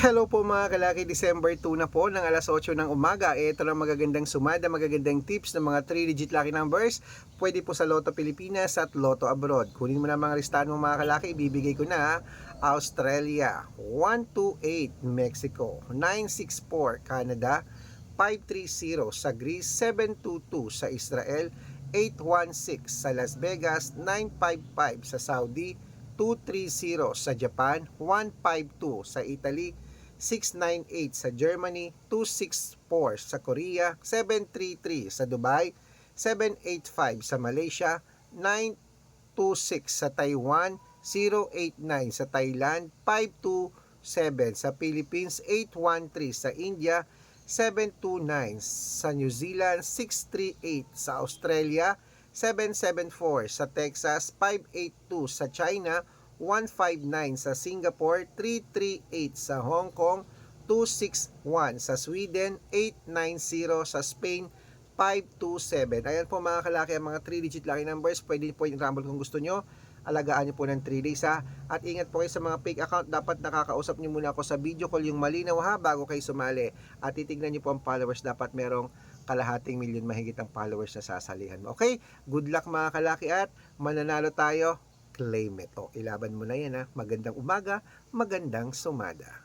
Hello po mga kalaki, December 2 na po ng alas 8 ng umaga. Ito lang magagandang sumada, magagandang tips ng mga 3-digit lucky numbers. Pwede po sa Lotto Pilipinas at Lotto Abroad. Kunin mo na mga listahan mo mga kalaki, ibibigay ko na. Australia, 128 Mexico, 964 Canada, 530 sa Greece, 722 sa Israel, 816 sa Las Vegas, 955 sa Saudi, 230 sa Japan, 152 sa Italy, 698 sa Germany, 264 sa Korea, 733 sa Dubai, 785 sa Malaysia, 926 sa Taiwan, 089 sa Thailand, 527 sa Philippines, 813 sa India, 729 sa New Zealand, 638 sa Australia, 774 sa Texas, 582 sa China, 159 sa Singapore, 338 sa Hong Kong, 261 sa Sweden, 890 sa Spain, 527. Ayan po mga kalaki ang mga 3-digit lucky numbers. Pwede po yung rumble kung gusto nyo. Alagaan nyo po ng 3 days ha. At ingat po kayo sa mga fake account. Dapat nakakausap nyo muna ako sa video call yung malinaw ha bago kayo sumali. At titignan nyo po ang followers. Dapat merong kalahating milyon mahigit ang followers na sasalihan mo. Okay? Good luck mga kalaki at mananalo tayo. Claim it. O, ilaban mo na yan ha. Magandang umaga, magandang sumada.